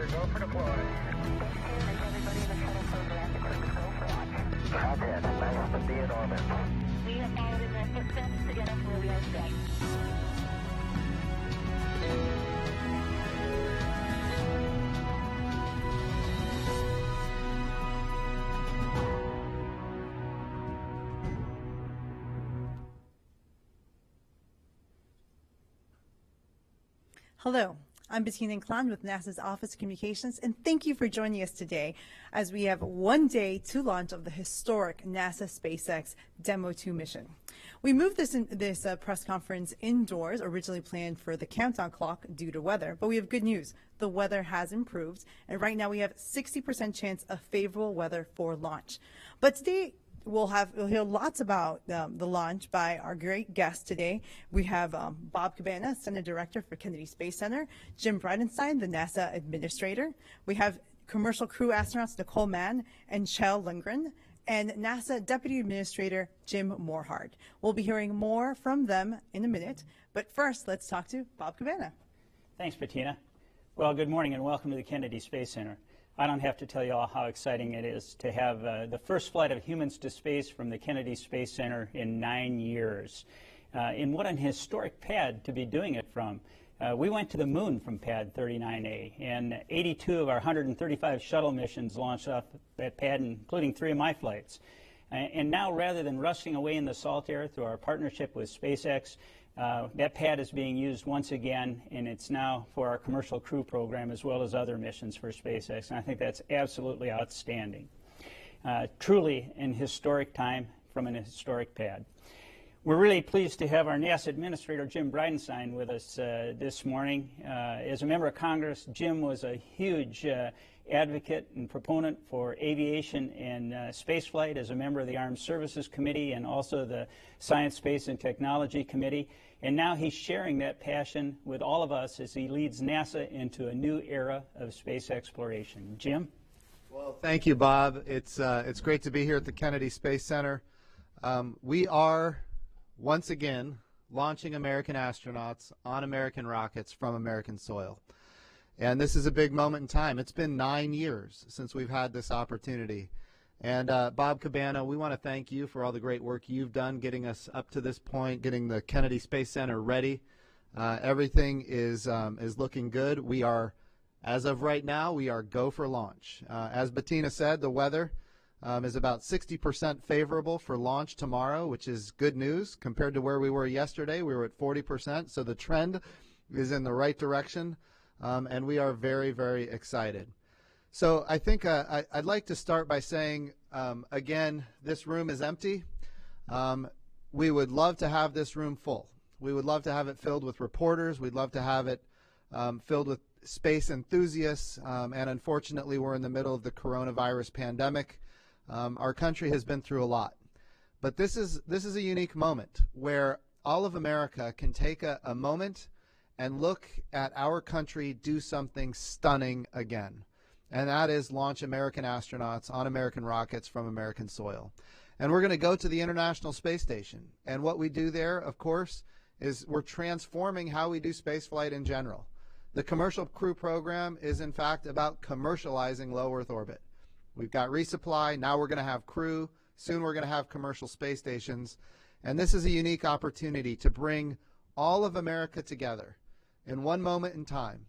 Roger, go for deploy. Everybody in the shuttle program, the crew go for launch. Roger, nice to be in orbit. We have followed in their footsteps to get us where we are today. Hello, I'm Bettina Klein with NASA's Office of Communications, and thank you for joining us today as we have one day to launch of the historic NASA SpaceX Demo 2 mission. We moved this press conference indoors, originally planned for the countdown clock due to weather, but we have good news. The weather has improved, and right now we have 60% chance of favorable weather for launch. But today, we'll hear lots about the launch by our great guests today. We have Bob Cabana, Center Director for Kennedy Space Center, Jim Bridenstine, the NASA Administrator. We have commercial crew astronauts Nicole Mann and Kjell Lundgren, and NASA Deputy Administrator Jim Morhard. We'll be hearing more from them in a minute, but first let's talk to Bob Cabana. Thanks, Bettina. Well, good morning and welcome to the Kennedy Space Center. I don't have to tell you all how exciting it is to have the first flight of humans to space from the Kennedy Space Center in 9 years. And what an historic pad to be doing it from. We went to the moon from pad 39A, and 82 of our 135 shuttle missions launched off that pad, including 3 of my flights. And now, rather than rusting away in the salt air through our partnership with SpaceX, that pad is being used once again, and it's now for our commercial crew program as well as other missions for SpaceX, and I think that's absolutely outstanding. Truly an historic time from an historic pad. We're really pleased to have our NASA Administrator, Jim Bridenstine, with us this morning. As a member of Congress, Jim was a huge advocate and proponent for aviation and spaceflight as a member of the Armed Services Committee and also the Science, Space, and Technology Committee. And now he's sharing that passion with all of us as he leads NASA into a new era of space exploration. Jim? Well, thank you, Bob. It's great to be here at the Kennedy Space Center. We are, once again, launching American astronauts on American rockets from American soil. And this is a big moment in time. It's been 9 years since we've had this opportunity. And Bob Cabana, we want to thank you for all the great work you've done getting us up to this point, getting the Kennedy Space Center ready. Everything is looking good. We are, as of right now, we are go for launch. As Bettina said, the weather is about 60% favorable for launch tomorrow, which is good news compared to where we were yesterday. We were at 40%, so the trend is in the right direction. And we are very, very excited. So I think I'd like to start by saying, again, this room is empty. We would love to have this room full. We would love to have it filled with reporters. We'd love to have it filled with space enthusiasts. And unfortunately, we're in the middle of the coronavirus pandemic. Our country has been through a lot. But this is a unique moment where all of America can take a moment and look at our country do something stunning again. And that is launch American astronauts on American rockets from American soil. And we're going to go to the International Space Station. And what we do there, of course, is we're transforming how we do spaceflight in general. The commercial crew program is, in fact, about commercializing low Earth orbit. We've got resupply. Now we're going to have crew. Soon we're going to have commercial space stations. And this is a unique opportunity to bring all of America together in one moment in time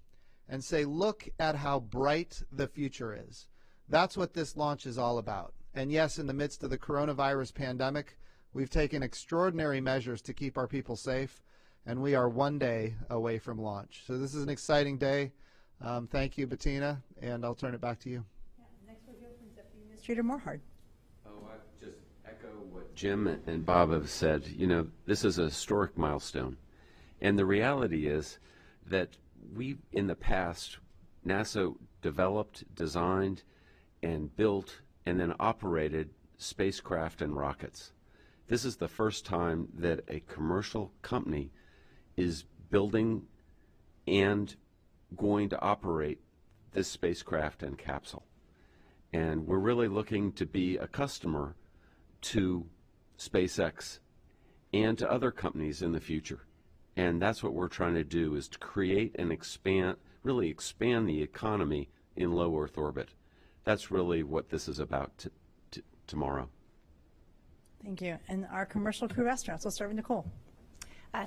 and say, look at how bright the future is. That's what this launch is all about. And yes, in the midst of the coronavirus pandemic, we've taken extraordinary measures to keep our people safe, and we are one day away from launch. So this is an exciting day. Thank you, Bettina, and I'll turn it back to you. Yeah, next we'll hear from Deputy Administrator Morhard. Oh, I just echo what Jim and Bob have said. You know, this is a historic milestone. And the reality is that we, in the past, NASA developed, designed, and built, and then operated spacecraft and rockets. This is the first time that a commercial company is building and going to operate this spacecraft and capsule. And we're really looking to be a customer to SpaceX and to other companies in the future. And that's what we're trying to do, is to create and expand, really expand the economy in low Earth orbit. That's really what this is about tomorrow. Thank you. And our commercial crew astronauts. We'll start with Nicole.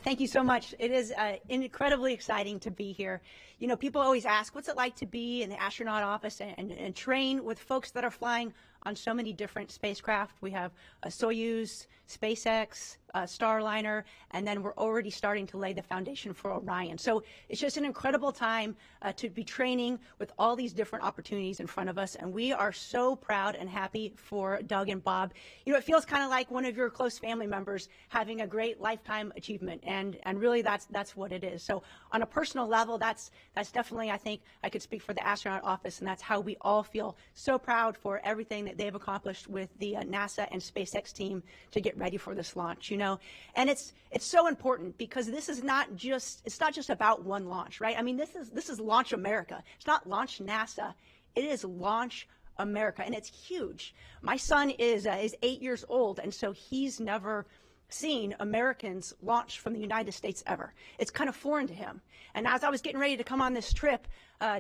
Thank you so much. It is incredibly exciting to be here. You know, people always ask, what's it like to be in the astronaut office and train with folks that are flying on so many different spacecraft. We have a Soyuz, SpaceX, Starliner, and then we're already starting to lay the foundation for Orion. So it's just an incredible time to be training with all these different opportunities in front of us, and we are so proud and happy for Doug and Bob. You know, it feels kind of like one of your close family members having a great lifetime achievement, and really that's what it is. So on a personal level, that's definitely, I think I could speak for the astronaut office, and that's how we all feel so proud for everything that they've accomplished with the NASA and SpaceX team to get ready for this launch, you know. And it's so important because this is not just about one launch, right? I mean, this is Launch America. It's not Launch NASA. It is Launch America, and it's huge. My son is 8 years old, and so he's never seen Americans launch from the United States ever. It's kind of foreign to him. And as I was getting ready to come on this trip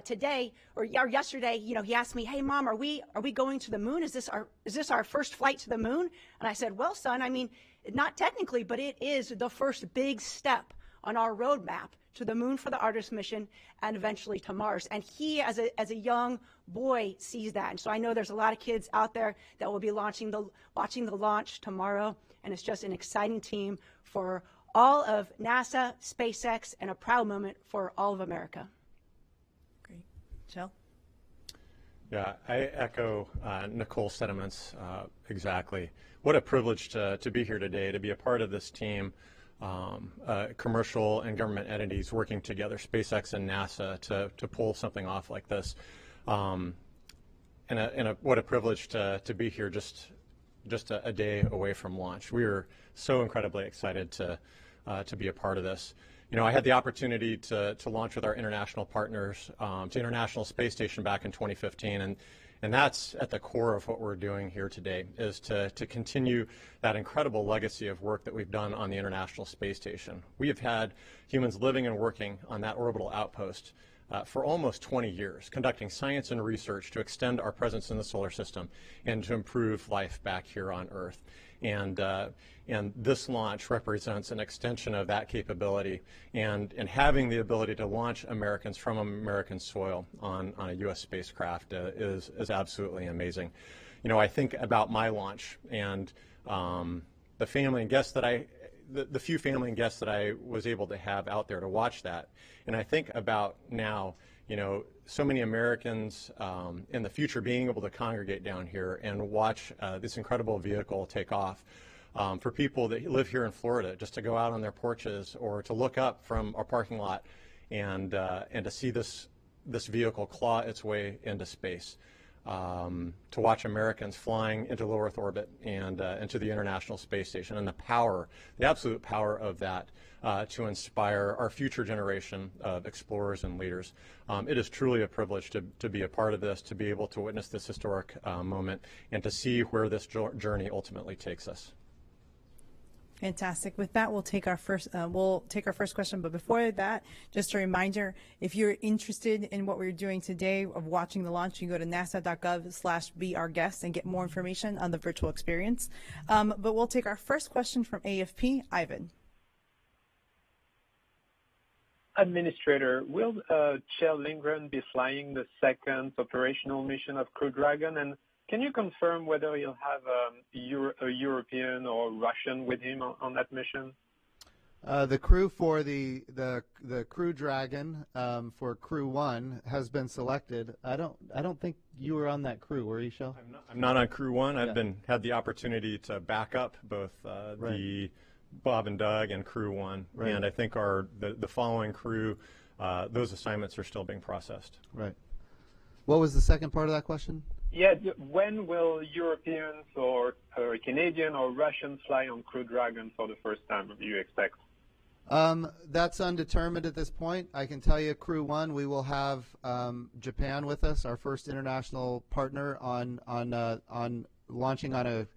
today or yesterday, you know, he asked me, "Hey, Mom, are we going to the moon? Is this our first flight to the moon?" And I said, "Well, son, I mean, not technically, but it is the first big step on our roadmap to the moon for the Artemis mission and eventually to Mars." And he, as a young boy, sees that. And so I know there's a lot of kids out there that will be watching the launch tomorrow. And it's just an exciting team for all of NASA, SpaceX, and a proud moment for all of America. Great. Jill? Yeah, I echo Nicole's sentiments exactly. What a privilege to be here today, to be a part of this team, commercial and government entities working together, SpaceX and NASA, to pull something off like this. What a privilege to be here just a day away from launch. We are so incredibly excited to be a part of this. You know, I had the opportunity to launch with our international partners to International Space Station back in 2015, and that's at the core of what we're doing here today, is to continue that incredible legacy of work that we've done on the International Space Station. We have had humans living and working on that orbital outpost for almost 20 years, conducting science and research to extend our presence in the solar system and to improve life back here on Earth. And this launch represents an extension of that capability, and having the ability to launch Americans from American soil on a U.S. spacecraft is absolutely amazing. You know, I think about my launch and the family and guests that the few family and guests that I was able to have out there to watch that. And I think about now, you know, so many Americans in the future being able to congregate down here and watch this incredible vehicle take off. For people that live here in Florida, just to go out on their porches or to look up from our parking lot and to see this vehicle claw its way into space. To watch Americans flying into low Earth orbit and into the International Space Station, and the absolute power of that to inspire our future generation of explorers and leaders. It is truly a privilege to be a part of this, to be able to witness this historic moment, and to see where this journey ultimately takes us. Fantastic. With that, we'll take our first question. But before that, just a reminder: if you're interested in what we're doing today of watching the launch, you can go to nasa.gov/be-our-guest and get more information on the virtual experience. But we'll take our first question from AFP. Ivan. Administrator, will Kjell Lindgren be flying the second operational mission of Crew Dragon? And can you confirm whether he'll have a European or Russian with him on that mission? The crew for the Crew Dragon for Crew 1 has been selected. I don't think you were on that crew, were you, Shell? I'm not on Crew 1. I've had the opportunity to back up both the Bob and Doug and Crew 1, and I think the following crew, those assignments are still being processed. Right. What was the second part of that question? Yeah, when will Europeans or Canadian or Russians fly on Crew Dragon for the first time, do you expect? That's undetermined at this point. I can tell you, Crew 1, we will have Japan with us, our first international partner on launching on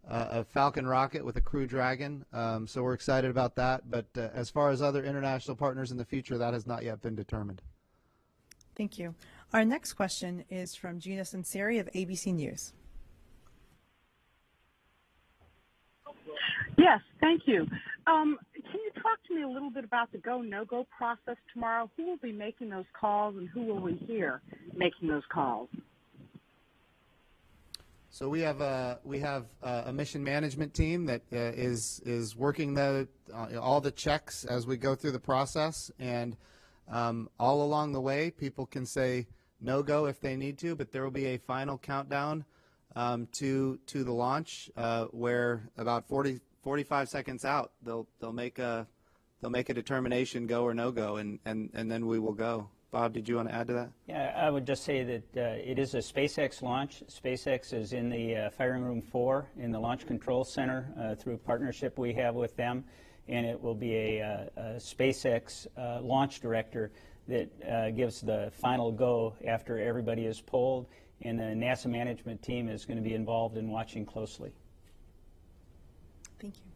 a Falcon rocket with a Crew Dragon. So we're excited about that. But as far as other international partners in the future, that has not yet been determined. Thank you. Our next question is from Gina Sinceri of ABC News. Yes, thank you. Can you talk to me a little bit about the go, no-go process tomorrow? Who will be making those calls, and who will we hear making those calls? So we have a mission management team that is working all the checks as we go through the process, and all along the way, people can say no-go if they need to, but there will be a final countdown to the launch where about 45 seconds out they'll make a determination, go or no go, and then we will go. Bob, did you want to add to that? Yeah, I would just say that it is a SpaceX launch. SpaceX is in the Firing Room 4 in the Launch Control Center through a partnership we have with them, and it will be a SpaceX launch director that gives the final go after everybody is polled, and the NASA management team is going to be involved in watching closely. Thank you.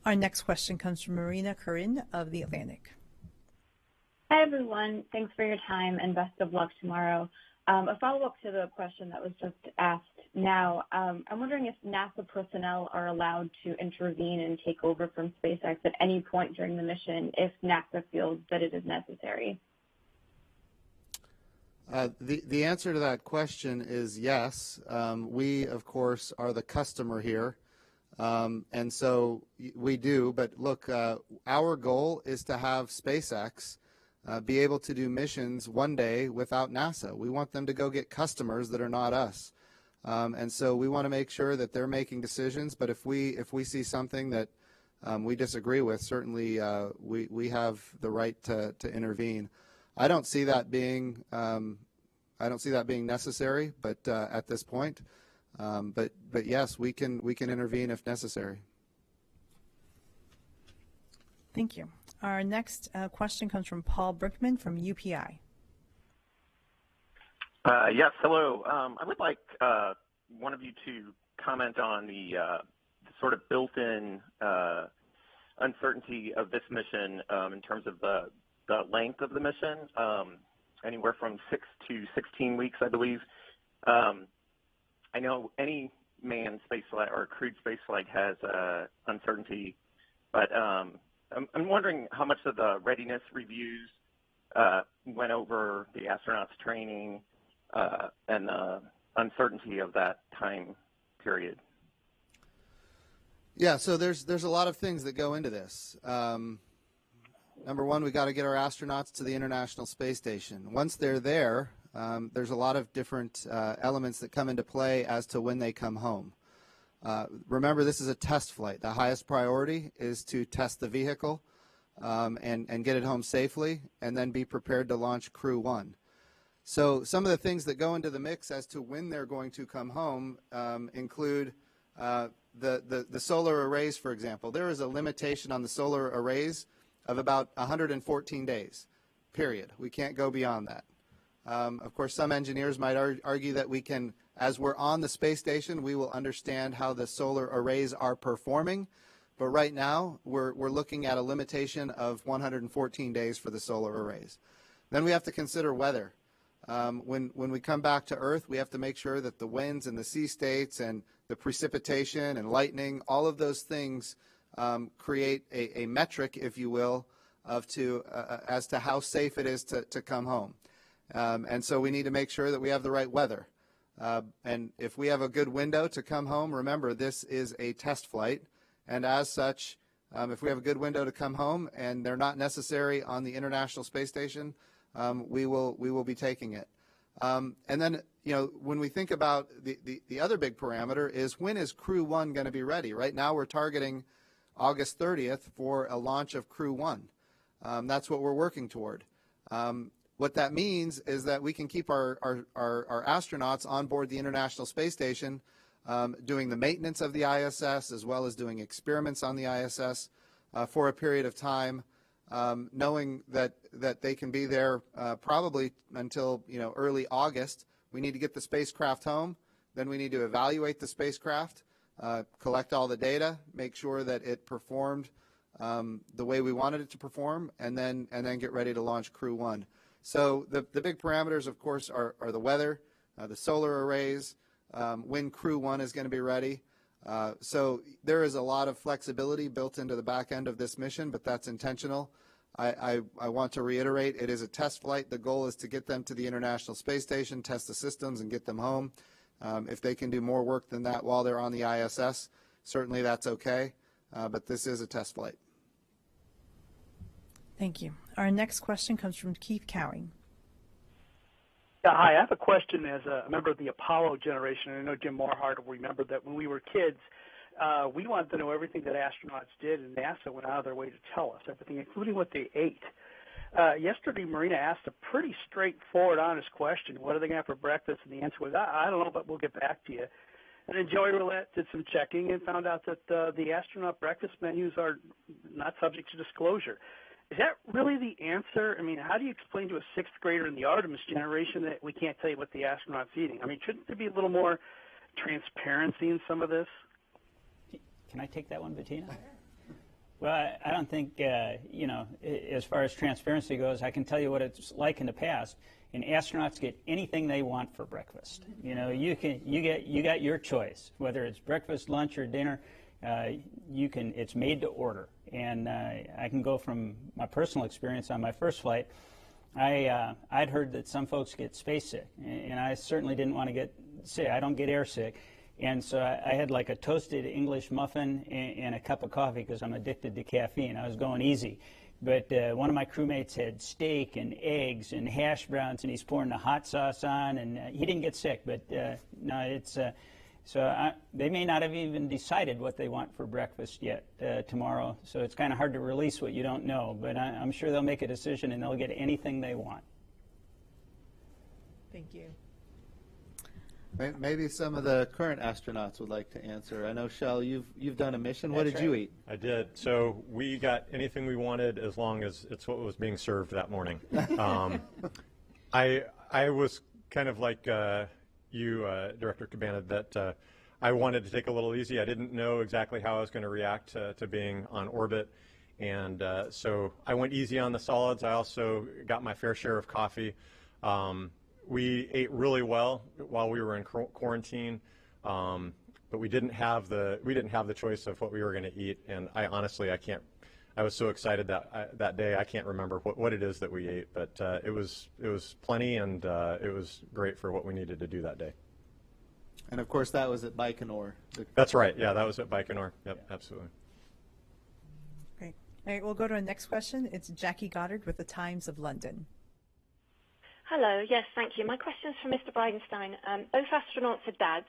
Our next question comes from Marina Karin of The Atlantic. Hi, everyone. Thanks for your time and best of luck tomorrow. A follow-up to the question that was just asked now. I'm wondering if NASA personnel are allowed to intervene and take over from SpaceX at any point during the mission if NASA feels that it is necessary. The answer to that question is yes. We, of course, are the customer here, and so we do. But look, our goal is to have SpaceX be able to do missions one day without NASA. We want them to go get customers that are not us, and so we want to make sure that they're making decisions. But if we see something that we disagree with, certainly we have the right to intervene. I don't see that being necessary, but at this point, but yes, we can intervene if necessary. Thank you. Our next question comes from Paul Brickman from UPI. Yes, hello. I would like one of you to comment on the sort of built-in uncertainty of this mission in terms of the length of the mission, anywhere from 6 to 16 weeks, I believe. I know any manned spaceflight or crewed spaceflight has uncertainty, but I'm wondering how much of the readiness reviews went over the astronauts' training and the uncertainty of that time period. Yeah, so there's a lot of things that go into this. Number one, we got to get our astronauts to the International Space Station. Once they're there, there's a lot of different elements that come into play as to when they come home. Remember, this is a test flight. The highest priority is to test the vehicle and get it home safely, and then be prepared to launch Crew 1. So some of the things that go into the mix as to when they're going to come home include the solar arrays, for example. There is a limitation on the solar arrays of about 114 days, period. We can't go beyond that. Of course, some engineers might argue that we can, as we're on the space station, we will understand how the solar arrays are performing. But right now, we're looking at a limitation of 114 days for the solar arrays. Then we have to consider weather. When we come back to Earth, we have to make sure that the winds and the sea states and the precipitation and lightning, all of those things create a metric, if you will, as to how safe it is to come home. And so we need to make sure that we have the right weather. And if we have a good window to come home, remember, this is a test flight. And as such, if we have a good window to come home and they're not necessary on the International Space Station, we will be taking it. And then, when we think about the other big parameter is, when is Crew 1 going to be ready? Right now we're targeting August 30th for a launch of Crew 1. That's what we're working toward. What that means is that we can keep our astronauts on board the International Space Station doing the maintenance of the ISS, as well as doing experiments on the ISS for a period of time, knowing that they can be there probably until early August. We need to get the spacecraft home. Then we need to evaluate the spacecraft, collect all the data, make sure that it performed the way we wanted it to perform, and then get ready to launch Crew 1. So the big parameters, of course, are the weather, the solar arrays, when Crew 1 is going to be ready. So there is a lot of flexibility built into the back end of this mission, but that's intentional. I want to reiterate, it is a test flight. The goal is to get them to the International Space Station, test the systems, and get them home. If they can do more work than that while they're on the ISS, certainly that's okay, but this is a test flight. Thank you. Our next question comes from Keith Cowing. Yeah, hi. I have a question as a member of the Apollo generation, and I know Jim Morhart will remember that when we were kids, we wanted to know everything that astronauts did, and NASA went out of their way to tell us everything, including what they ate. Yesterday, Marina asked a pretty straightforward, honest question. What are they going to have for breakfast? And the answer was, I don't know, but we'll get back to you. And then Joey Roulette did some checking and found out that the astronaut breakfast menus are not subject to disclosure. Is that really the answer? I mean, how do you explain to a sixth grader in the Artemis generation that we can't tell you what the astronaut's eating? I mean, shouldn't there be a little more transparency in some of this? Can I take that one, Bettina? Well, I don't think, as far as transparency goes, I can tell you what it's like in the past. And astronauts get anything they want for breakfast. You got your choice, whether it's breakfast, lunch, or dinner. It's made to order. And I can go from my personal experience on my first flight. I'd heard that some folks get space sick, and I certainly didn't want to get sick. I don't get air sick. And so I had like a toasted English muffin and a cup of coffee because I'm addicted to caffeine. I was going easy. But one of my crewmates had steak and eggs and hash browns, and he's pouring the hot sauce on, and he didn't get sick. But no, it's they may not have even decided what they want for breakfast yet tomorrow. So it's kind of hard to release what you don't know. But I'm sure they'll make a decision, and they'll get anything they want. Thank you. Maybe some of the current astronauts would like to answer. I know, Shell, you've done a mission. What did you eat? I did. So we got anything we wanted as long as it's what was being served that morning. I was kind of like you, Director Cabana, that I wanted to take a little easy. I didn't know exactly how I was going to react to being on orbit. And so I went easy on the solids. I also got my fair share of coffee. We ate really well while we were in quarantine, but we didn't have the choice of what we were going to eat. And I honestly, I was so excited that day I can't remember what it is that we ate, but it was plenty, and it was great for what we needed to do that day. And of course, that was at Baikonur. That's right. Yeah, that was at Baikonur. Yep, absolutely. Great. All right, we'll go to our next question. It's Jackie Goddard with the Times of London. Hello. Yes, thank you. My question is for Mr. Bridenstine. Both astronauts are dads,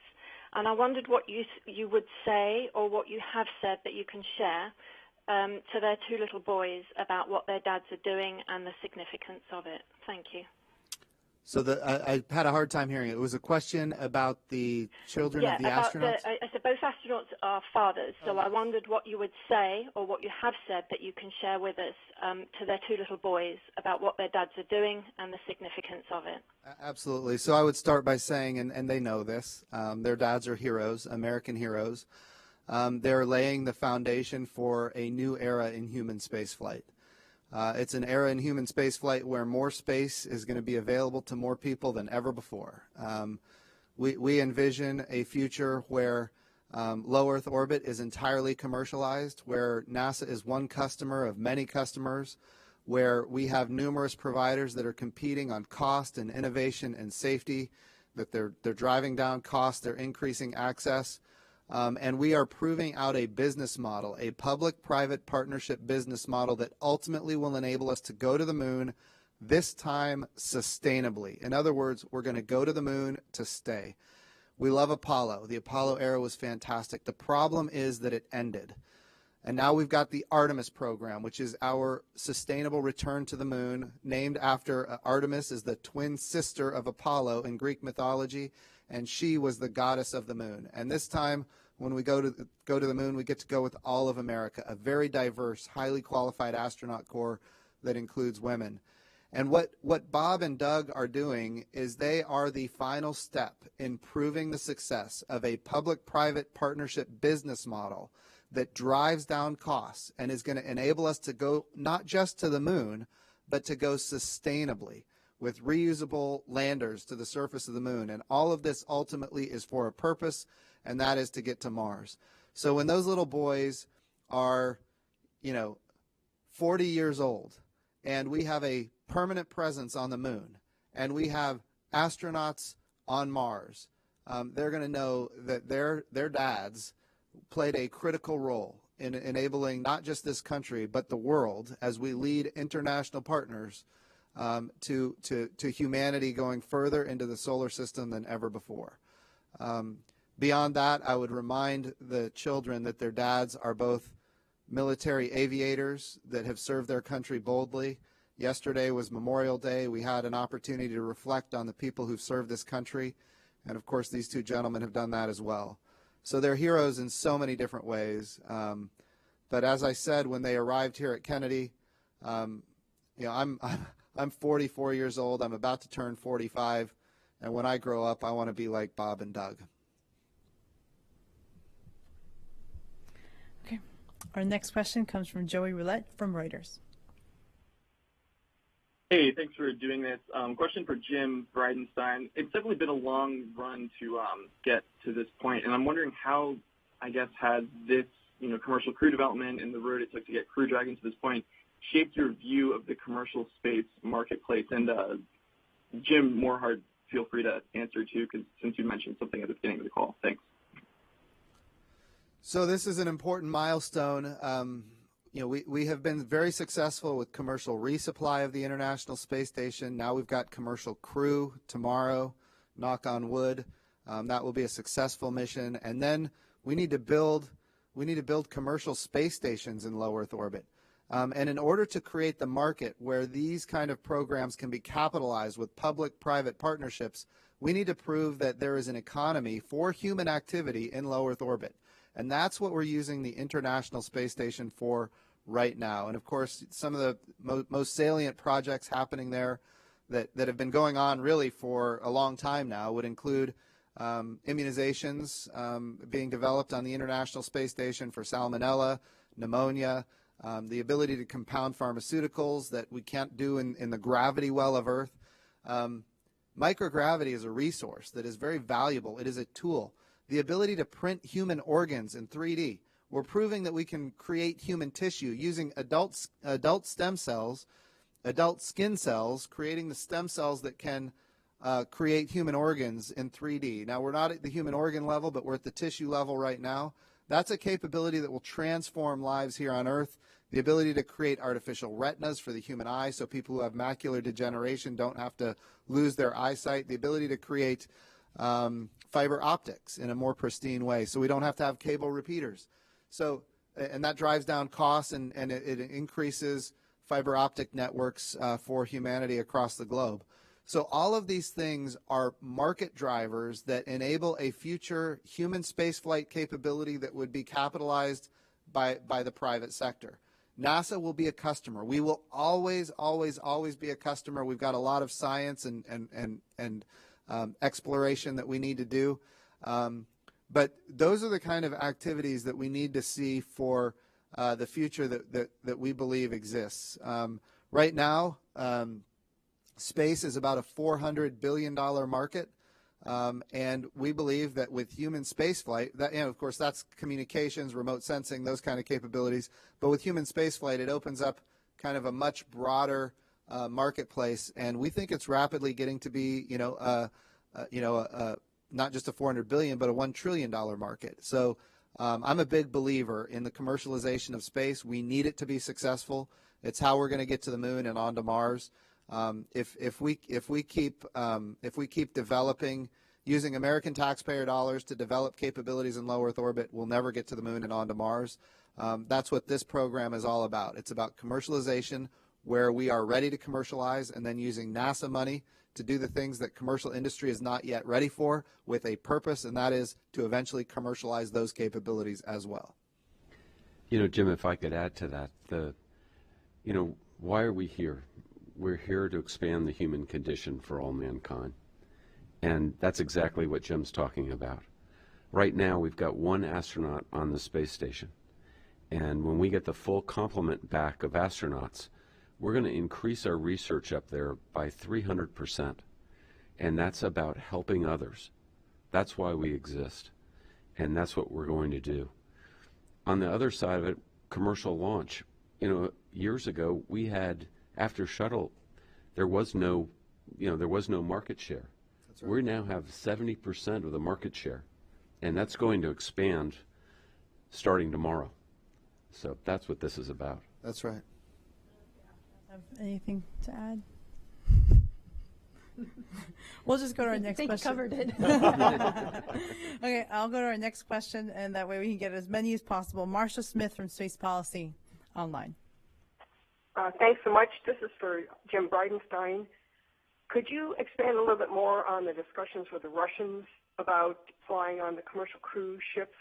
and I wondered what you would say or what you have said that you can share to their two little boys about what their dads are doing and the significance of it. Thank you. So I had a hard time hearing it. It was a question about the children of the astronauts? I said both astronauts are fathers, so I wondered what you would say or what you have said that you can share with us to their two little boys about what their dads are doing and the significance of it. Absolutely. So I would start by saying, and they know this, their dads are heroes, American heroes. They're laying the foundation for a new era in human spaceflight. It's an era in human spaceflight where more space is going to be available to more people than ever before. We envision a future where low Earth orbit is entirely commercialized, where NASA is one customer of many customers, where we have numerous providers that are competing on cost and innovation and safety, that they're driving down costs, they're increasing access. And we are proving out a business model, a public-private partnership business model that ultimately will enable us to go to the moon, this time sustainably. In other words, we're going to go to the moon to stay. We love Apollo. The Apollo era was fantastic. The problem is that it ended. And now we've got the Artemis program, which is our sustainable return to the moon, named after Artemis is the twin sister of Apollo in Greek mythology, and she was the goddess of the moon. And this time, when we go to the moon, we get to go with all of America, a very diverse, highly qualified astronaut corps that includes women. And what Bob and Doug are doing is they are the final step in proving the success of a public-private partnership business model that drives down costs and is going to enable us to go not just to the moon, but to go sustainably. with reusable landers to the surface of the moon. And all of this ultimately is for a purpose, and that is to get to Mars. So when those little boys are, 40 years old, and we have a permanent presence on the moon, and we have astronauts on Mars, they're going to know that their dads played a critical role in enabling not just this country but the world as we lead international partners to humanity going further into the solar system than ever before. Beyond that, I would remind the children that their dads are both military aviators that have served their country boldly. Yesterday was Memorial Day. We had an opportunity to reflect on the people who've served this country, and of course these two gentlemen have done that as well. So they're heroes in so many different ways. But as I said when they arrived here at Kennedy, I'm 44 years old. I'm about to turn 45, and when I grow up, I want to be like Bob and Doug. Okay. Our next question comes from Joey Roulette from Reuters. Hey, thanks for doing this. Question for Jim Bridenstine. It's definitely been a long run to get to this point, and I'm wondering how, I guess, has this, commercial crew development and the road it took to get Crew Dragon to this point shaped your view of the commercial space marketplace? And Jim Morehart, feel free to answer too, because since you mentioned something at the beginning of the call. Thanks. So this is an important milestone. We have been very successful with commercial resupply of the International Space Station. Now we've got commercial crew tomorrow, knock on wood. That will be a successful mission. And then we need to build commercial space stations in low Earth orbit. And in order to create the market where these kind of programs can be capitalized with public-private partnerships, we need to prove that there is an economy for human activity in low Earth orbit. And that's what we're using the International Space Station for right now. And of course, some of the most salient projects happening there that have been going on really for a long time now would include immunizations being developed on the International Space Station for salmonella, pneumonia, the ability to compound pharmaceuticals that we can't do in the gravity well of Earth. Microgravity is a resource that is very valuable. It is a tool. The ability to print human organs in 3D. We're proving that we can create human tissue using adult stem cells, adult skin cells, creating the stem cells that can create human organs in 3D. Now, we're not at the human organ level, but we're at the tissue level right now. That's a capability that will transform lives here on Earth. The ability to create artificial retinas for the human eye so people who have macular degeneration don't have to lose their eyesight. The ability to create fiber optics in a more pristine way so we don't have to have cable repeaters. So, and that drives down costs and it increases fiber optic networks for humanity across the globe. So all of these things are market drivers that enable a future human spaceflight capability that would be capitalized by the private sector. NASA will be a customer. We will always, always, always be a customer. We've got a lot of science and exploration that we need to do. But those are the kind of activities that we need to see for the future that we believe exists. Right now, space is about a $400 billion market, and we believe that with human spaceflight, that, of course, that's communications, remote sensing, those kind of capabilities. But with human spaceflight, it opens up kind of a much broader marketplace, and we think it's rapidly getting to be, not just a $400 billion, but a $1 trillion market. So I'm a big believer in the commercialization of space. We need it to be successful. It's how we're going to get to the moon and onto Mars. If we keep developing using American taxpayer dollars to develop capabilities in low Earth orbit, we'll never get to the moon and onto Mars. That's what this program is all about. It's about commercialization where we are ready to commercialize and then using NASA money to do the things that commercial industry is not yet ready for with a purpose, and that is to eventually commercialize those capabilities as well. Jim, if I could add to that, why are we here? We're here to expand the human condition for all mankind. And that's exactly what Jim's talking about. Right now, we've got one astronaut on the space station. And when we get the full complement back of astronauts, We're going to increase our research up there by 300%, and that's about helping others. That's why we exist, and that's what we're going to do. On the other side of it, commercial launch. You know, years ago we had, after shuttle, there was no market share. That's right. We now have 70% of the market share, and that's going to expand starting tomorrow. So that's what this is about. That's right. Have anything to add? We'll just go to our next question. I think you covered it. Okay, I'll go to our next question, and that way we can get as many as possible. Marcia Smith from Space Policy Online. Thanks so much. This is for Jim Bridenstine. Could you expand a little bit more on the discussions with the Russians about flying on the commercial cruise ships?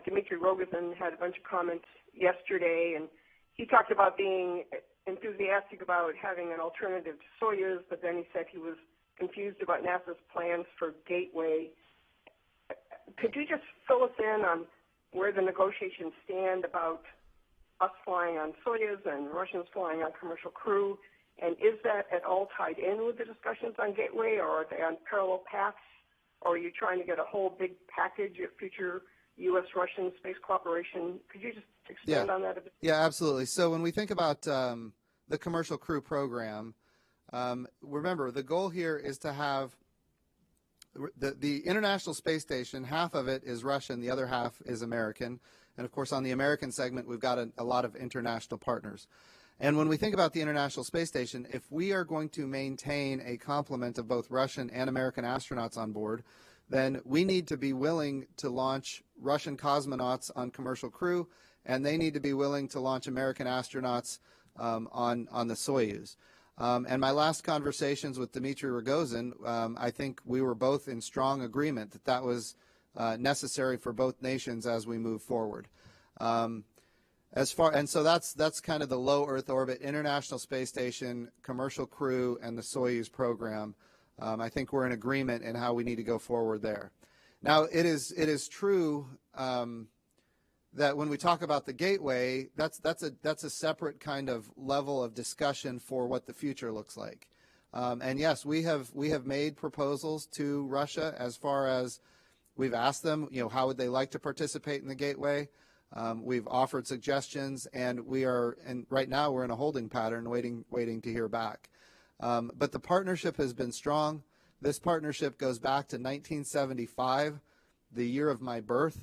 Dmitry Rogozin had a bunch of comments yesterday, and he talked about being enthusiastic about having an alternative to Soyuz, but then he said he was confused about NASA's plans for Gateway. Could you just fill us in on where the negotiations stand about us flying on Soyuz and Russians flying on commercial crew? And is that at all tied in with the discussions on Gateway, or are they on parallel paths? Or are you trying to get a whole big package of future U.S.-Russian space cooperation? Could you just expand on that a bit? Yeah, absolutely. So when we think about the commercial crew program, remember, the goal here is to have the International Space Station. Half of it is Russian, the other half is American. And, of course, on the American segment, we've got a lot of international partners. And when we think about the International Space Station, if we are going to maintain a complement of both Russian and American astronauts on board, then we need to be willing to launch Russian cosmonauts on commercial crew, and they need to be willing to launch American astronauts on the Soyuz. And my last conversations with Dmitry Rogozin, I think we were both in strong agreement that that was necessary for both nations as we move forward. And so that's kind of the low Earth orbit, International Space Station, commercial crew, and the Soyuz program. I think we're in agreement in how we need to go forward there. Now, it is true that when we talk about the Gateway, that's a separate kind of level of discussion for what the future looks like. And yes, we have made proposals to Russia as far as we've asked them, how would they like to participate in the Gateway. We've offered suggestions, and right now we're in a holding pattern, waiting to hear back. But the partnership has been strong. This partnership goes back to 1975, the year of my birth.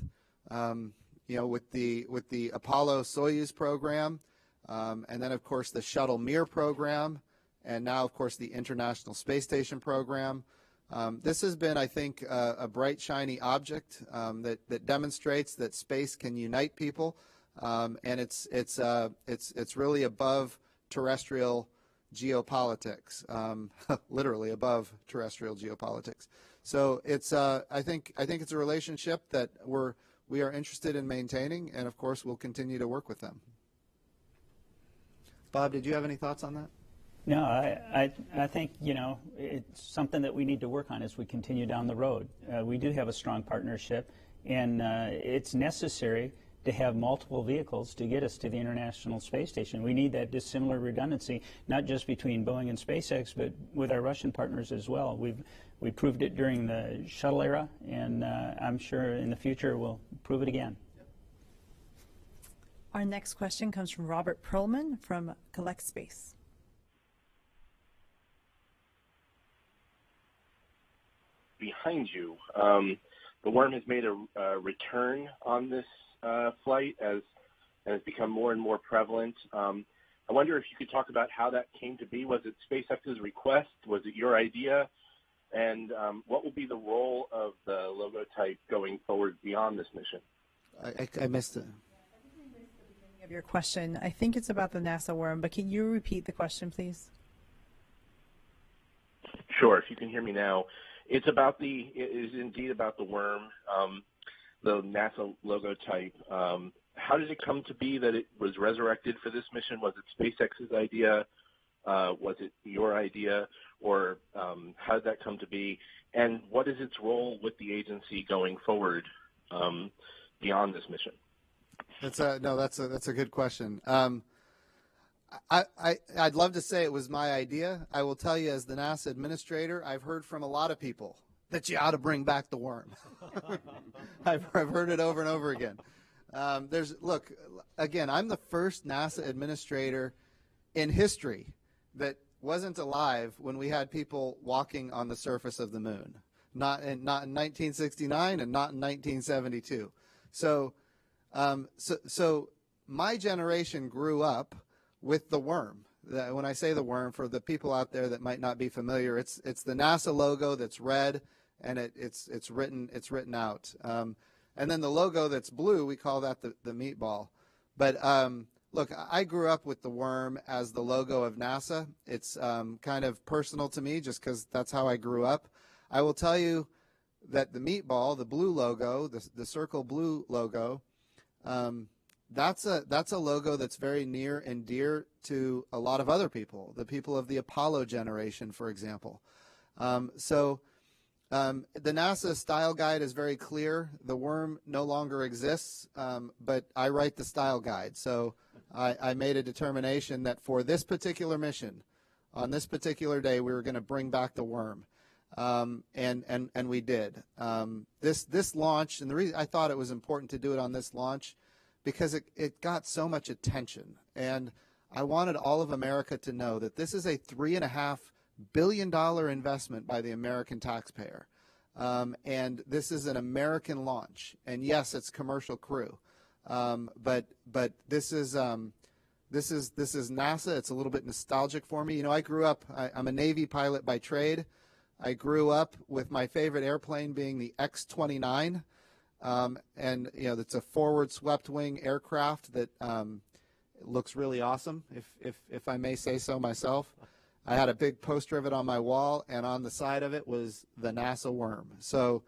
With the Apollo Soyuz program, and then of course the Shuttle Mir program, and now of course the International Space Station program. This has been, I think, a bright, shiny object that demonstrates that space can unite people, and it's really above terrestrial geopolitics, literally above terrestrial geopolitics. So it's I think it's a relationship that we are interested in maintaining, and of course we'll continue to work with them. Bob, did you have any thoughts on that? No, I think, it's something that we need to work on as we continue down the road. We do have a strong partnership, and it's necessary to have multiple vehicles to get us to the International Space Station. We need that dissimilar redundancy, not just between Boeing and SpaceX, but with our Russian partners as well. We proved it during the shuttle era, and I'm sure in the future we'll prove it again. Our next question comes from Robert Perlman from Collect Space. Behind you, the worm has made a return on this flight as has become more and more prevalent. I wonder if you could talk about how that came to be. Was it SpaceX's request? Was it your idea? And what will be the role of the logo type going forward beyond this mission? I missed it. Of your question, I think it's about the NASA worm, but can you repeat the question, please? Sure. If you can hear me now. It is indeed about the worm, the NASA logo type. How did it come to be that it was resurrected for this mission? Was it SpaceX's idea? Was it your idea? Or how did that come to be? And what is its role with the agency going forward beyond this mission? That's a good question. I'd love to say it was my idea. I will tell you, as the NASA administrator, I've heard from a lot of people that you ought to bring back the worm. I've heard it over and over again. Look, again, I'm the first NASA administrator in history that wasn't alive when we had people walking on the surface of the moon. Not in 1969 and not in 1972. So my generation grew up with the worm. When I say the worm, for the people out there that might not be familiar, it's the NASA logo that's red, and it's written out. And then the logo that's blue, we call that the meatball. But look, I grew up with the worm as the logo of NASA. It's kind of personal to me just because that's how I grew up. I will tell you that the meatball, the blue logo, the circle blue logo, that's a logo that's very near and dear to a lot of other people, the people of the Apollo generation, for example. The NASA style guide is very clear. The worm no longer exists, but I write the style guide. So I made a determination that for this particular mission, on this particular day, we were going to bring back the worm. And we did. This launch, and the reason I thought it was important to do it on this launch, because it got so much attention. And I wanted all of America to know that this is a $3.5 billion investment by the American taxpayer. And this is an American launch. And yes, it's commercial crew. But this is NASA. It's a little bit nostalgic for me. You know, I grew up, I'm a Navy pilot by trade. I grew up with my favorite airplane being the X-29. And, you know, that's a forward swept wing aircraft that looks really awesome, if I may say so myself. I had a big poster of it on my wall, and on the side of it was the NASA worm. So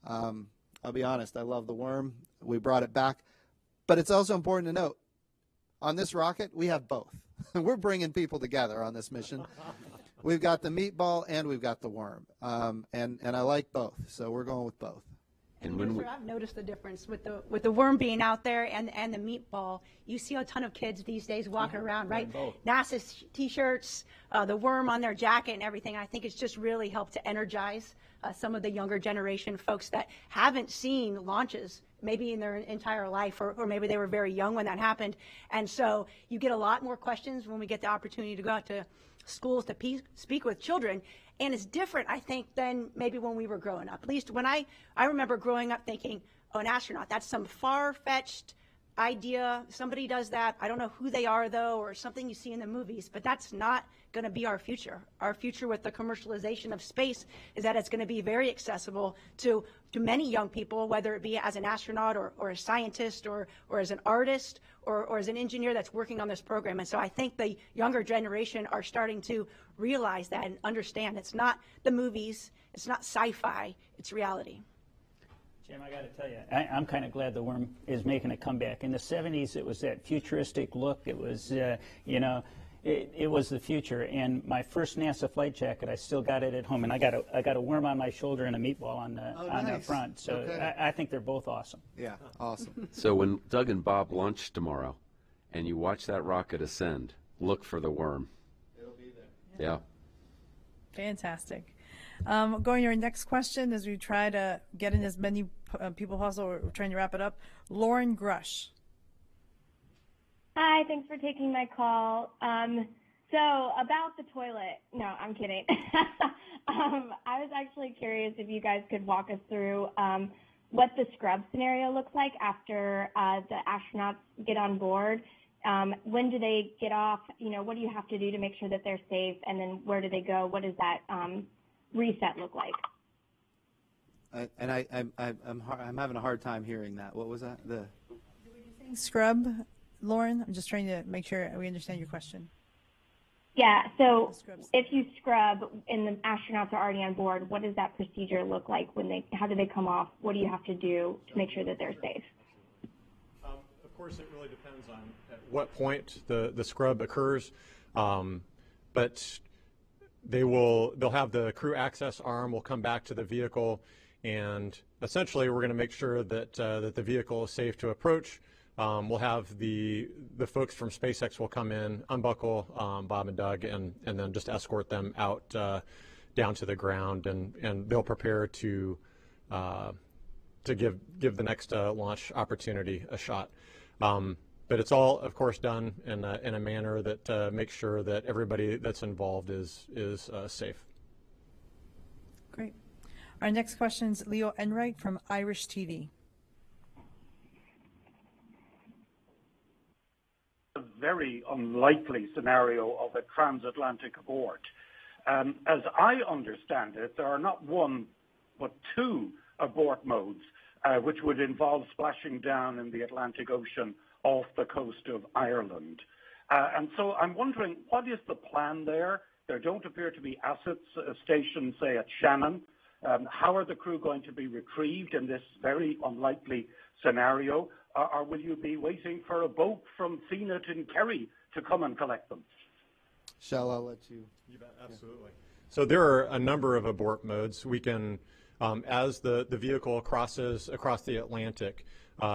I'll be honest, I love the worm. We brought it back. But it's also important to note, on this rocket, we have both. We're bringing people together on this mission. We've got the meatball and we've got the worm. And I like both, so we're going with both. And when I've noticed the difference with the worm being out there and the meatball. You see a ton of kids these days walking around, right? NASA T-shirts, the worm on their jacket and everything. I think it's just really helped to energize some of the younger generation folks that haven't seen launches maybe in their entire life, or maybe they were very young when that happened. And so you get a lot more questions when we get the opportunity to go out to schools to speak with children. And it's different, I think, than maybe when we were growing up. At least when I remember growing up thinking, oh, an astronaut, that's some far-fetched idea. Somebody does that. I don't know who they are, though, or something you see in the movies, but that's not going to be our future. Our future with the commercialization of space is that it's going to be very accessible to many young people, whether it be as an astronaut or a scientist or as an artist or as an engineer that's working on this program. And so I think the younger generation are starting to realize that and understand it's not the movies, it's not sci-fi, it's reality. Jim, I got to tell you, I'm kind of glad the worm is making a comeback. In the 70s, it was that futuristic look. It was, it was the future. And my first NASA flight jacket, I still got it at home, and I got a worm on my shoulder and a meatball on the front. So okay. I think they're both awesome. Yeah, awesome. So when Doug and Bob launch tomorrow, and you watch that rocket ascend, look for the worm. It'll be there. Yeah. Fantastic. Going to our next question as we try to get in as many people possible. We're trying to wrap it up. Lauren Grush. Hi, thanks for taking my call. So about the toilet, no, I'm kidding. I was actually curious if you guys could walk us through what the scrub scenario looks like after the astronauts get on board. When do they get off? You know, what do you have to do to make sure that they're safe? And then where do they go? What does that reset look like? And I'm having a hard time hearing that. What was that? Scrub, Lauren? I'm just trying to make sure we understand your question. Yeah, so if you scrub and the astronauts are already on board, what does that procedure look like? How do they come off? What do you have to do to make sure that they're safe? Of course, it really depends on at what point the scrub occurs, but they'll have the crew access arm will come back to the vehicle, and essentially we're going to make sure that that the vehicle is safe to approach. we'll have the folks from SpaceX will come in, unbuckle Bob and Doug, and then just escort them out down to the ground, and they'll prepare to give the next launch opportunity a shot. But it's all, of course, done in a manner that makes sure that everybody that's involved is safe. Great. Our next question is Leo Enright from Irish TV. A very unlikely scenario of a transatlantic abort. As I understand it, there are not one but two abort modes, which would involve splashing down in the Atlantic Ocean off the coast of Ireland. And so I'm wondering, what is the plan there? There don't appear to be assets stationed, say, at Shannon. How are the crew going to be retrieved in this very unlikely scenario? Or will you be waiting for a boat from Fenit in Kerry to come and collect them? Shell, I'll let you. You bet, absolutely. So there are a number of abort modes. We can, as the vehicle crosses across the Atlantic,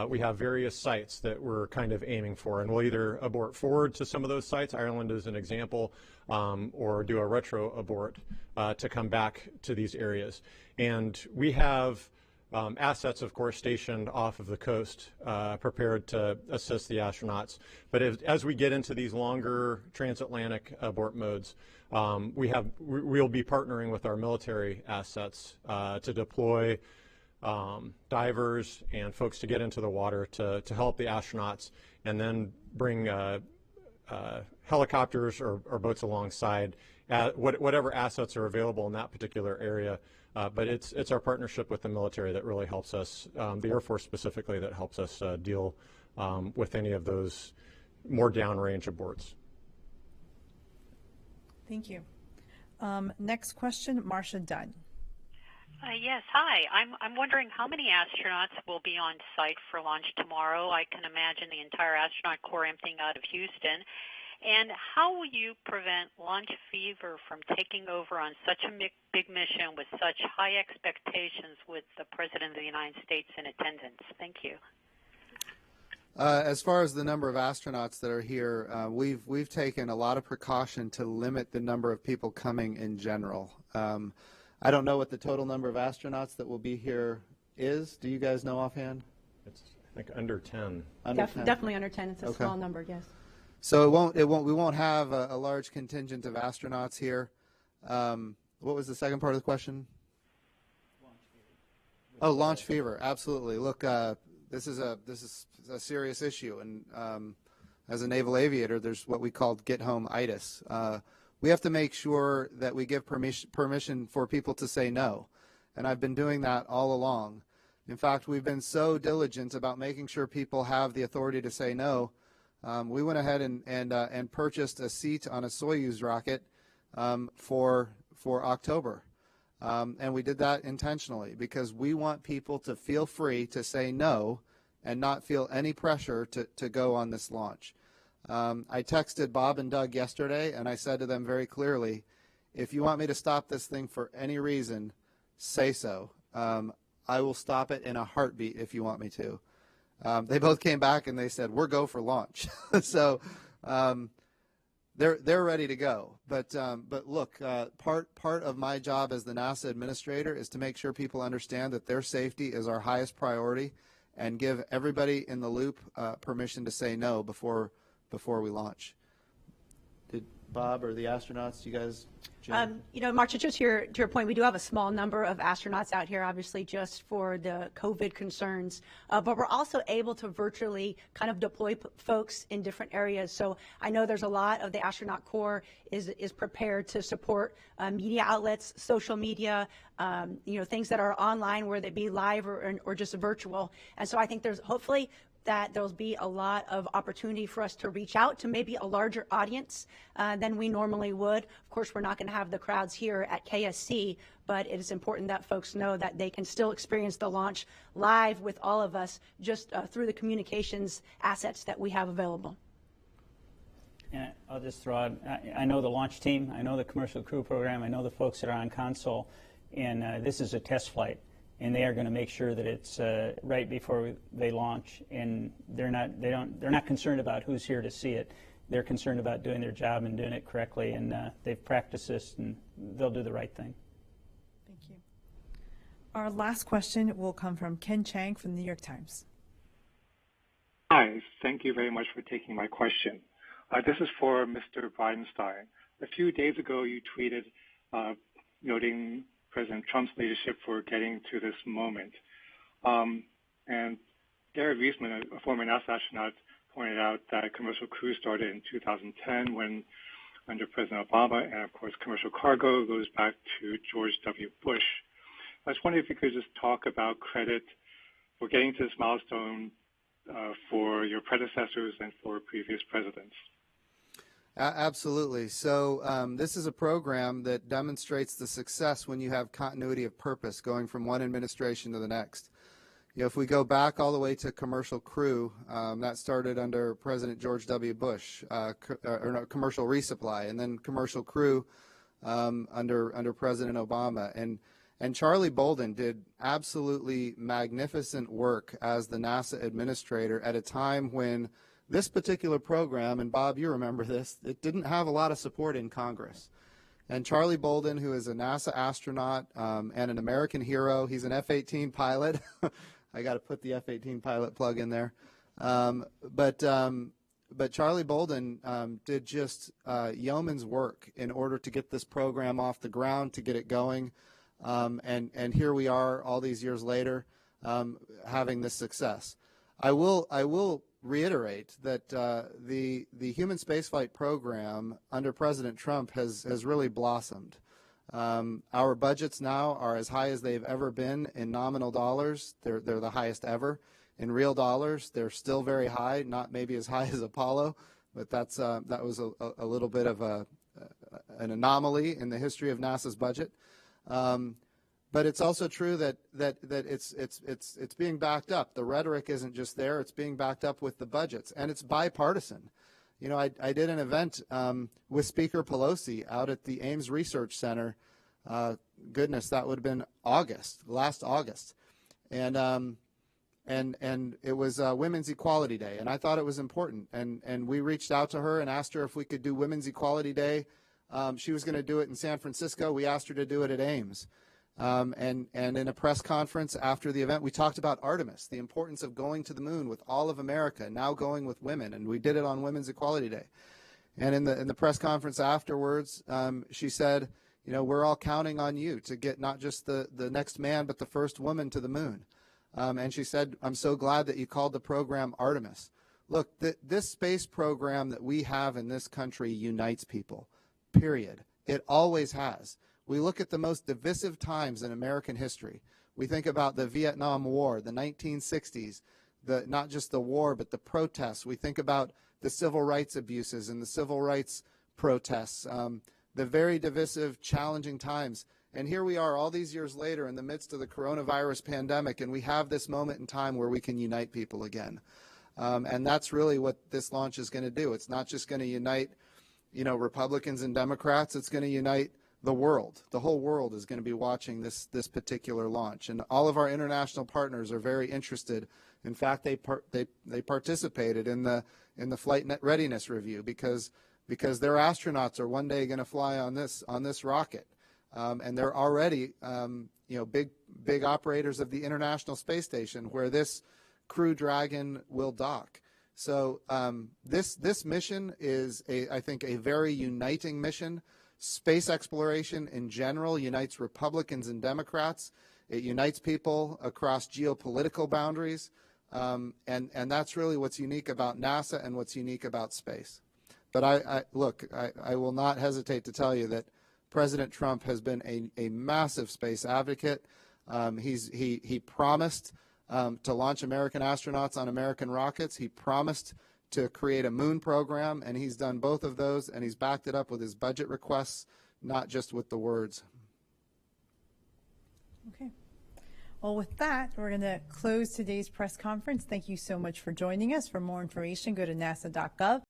we have various sites that we're kind of aiming for, and we'll either abort forward to some of those sites, Ireland is an example, or do a retro abort to come back to these areas. And we have assets, of course, stationed off of the coast, prepared to assist the astronauts. But as we get into these longer transatlantic abort modes, we'll be partnering with our military assets to deploy divers and folks to get into the water to help the astronauts, and then bring helicopters or boats alongside, whatever assets are available in that particular area. But it's our partnership with the military that really helps us, the Air Force specifically, that helps us deal with any of those more downrange aborts. Thank you. Next question, Marcia Dunn. Yes, hi. I'm wondering how many astronauts will be on site for launch tomorrow. I can imagine the entire astronaut corps emptying out of Houston. And how will you prevent launch fever from taking over on such a big mission with such high expectations with the President of the United States in attendance? Thank you. As far as the number of astronauts that are here, we've taken a lot of precaution to limit the number of people coming in general. I don't know what the total number of astronauts that will be here is. Do you guys know offhand? It's, I think, under 10. Under 10? Definitely under 10. It's a small number, yes. So we won't have a large contingent of astronauts here. What was the second part of the question? Launch fever. Oh, launch fever. Absolutely. Look, this is a serious issue, and as a naval aviator, there's what we call get-home-itis. We have to make sure that we give permission for people to say no, and I've been doing that all along. In fact, we've been so diligent about making sure people have the authority to say no. We went ahead and purchased a seat on a Soyuz rocket for October, and we did that intentionally because we want people to feel free to say no and not feel any pressure to go on this launch. I texted Bob and Doug yesterday, and I said to them very clearly, if you want me to stop this thing for any reason, say so. I will stop it in a heartbeat if you want me to. They both came back and they said, we're go for launch. So they're ready to go. But look, part of my job as the NASA administrator is to make sure people understand that their safety is our highest priority and give everybody in the loop permission to say no before we launch. Did Bob or the astronauts, you guys? Marcia, just to your point, we do have a small number of astronauts out here, obviously, just for the COVID concerns. But we're also able to virtually kind of deploy folks in different areas. So I know there's a lot of the astronaut corps is prepared to support media outlets, social media, things that are online, whether it be live or just virtual. And so I think there's hopefully that there'll be a lot of opportunity for us to reach out to maybe a larger audience than we normally would. Of course, we're not going to have the crowds here at KSC, but it is important that folks know that they can still experience the launch live with all of us just through the communications assets that we have available. And I'll just throw out, I know the launch team, I know the commercial crew program, I know the folks that are on console, and this is a test flight. and they are going to make sure that it's right before they launch. And they're not concerned about who's here to see it. They're concerned about doing their job and doing it correctly, and they've practiced this, and they'll do the right thing. Thank you. Our last question will come from Ken Chang from the New York Times. Hi, thank you very much for taking my question. This is for Mr. Bridenstine. A few days ago, you tweeted noting President Trump's leadership for getting to this moment. And Gary Wiesman, a former NASA astronaut, pointed out that commercial crew started in 2010 when under President Obama, and of course commercial cargo goes back to George W. Bush. I was wondering if you could just talk about credit for getting to this milestone for your predecessors and for previous presidents. Absolutely. So this is a program that demonstrates the success when you have continuity of purpose going from one administration to the next. You know, if we go back all the way to commercial crew, that started under President George W. Bush, commercial resupply, and then commercial crew under President Obama. And Charlie Bolden did absolutely magnificent work as the NASA administrator at a time when this particular program, and Bob, you remember this, it didn't have a lot of support in Congress. And Charlie Bolden, who is a NASA astronaut and an American hero, he's an F-18 pilot. I got to put the F-18 pilot plug in there. But Charlie Bolden did just yeoman's work in order to get this program off the ground, to get it going. And here we are all these years later having this success. I will reiterate that the human spaceflight program under President Trump has really blossomed. Our budgets now are as high as they've ever been in nominal dollars. They're the highest ever. In real dollars, they're still very high, not maybe as high as Apollo, but that was a little bit of an anomaly in the history of NASA's budget. But it's also true that it's being backed up. The rhetoric isn't just there; it's being backed up with the budgets, and it's bipartisan. You know, I did an event with Speaker Pelosi out at the Ames Research Center. Goodness, that would have been last August, and it was Women's Equality Day, and I thought it was important. And we reached out to her and asked her if we could do Women's Equality Day. She was going to do it in San Francisco. We asked her to do it at Ames. And in a press conference after the event, we talked about Artemis, the importance of going to the moon with all of America, now going with women, and we did it on Women's Equality Day. And in the press conference afterwards, she said, you know, we're all counting on you to get not just the next man, but the first woman to the moon. And she said, I'm so glad that you called the program Artemis. Look, this space program that we have in this country unites people, period. It always has. We look at the most divisive times in American history. We think about the Vietnam War, the 1960s, not just the war, but the protests. We think about the civil rights abuses and the civil rights protests, the very divisive, challenging times. And here we are all these years later in the midst of the coronavirus pandemic, and we have this moment in time where we can unite people again. And that's really what this launch is going to do. It's not just going to unite, you know, Republicans and Democrats. It's going to unite the world. The whole world is going to be watching this particular launch, and all of our international partners are very interested. In fact, they participated in the flight readiness review because their astronauts are one day going to fly on this rocket, and they're already you know, big operators of the International Space Station where this Crew Dragon will dock. So this mission is I think a very uniting mission. Space exploration in general unites Republicans and Democrats. It unites people across geopolitical boundaries, and that's really what's unique about NASA and what's unique about space. But I will not hesitate to tell you that President Trump has been a massive space advocate. He promised to launch American astronauts on American rockets. He promised to create a moon program, and he's done both of those, and he's backed it up with his budget requests, not just with the words. Okay. Well, with that, we're going to close today's press conference. Thank you so much for joining us. For more information, go to nasa.gov.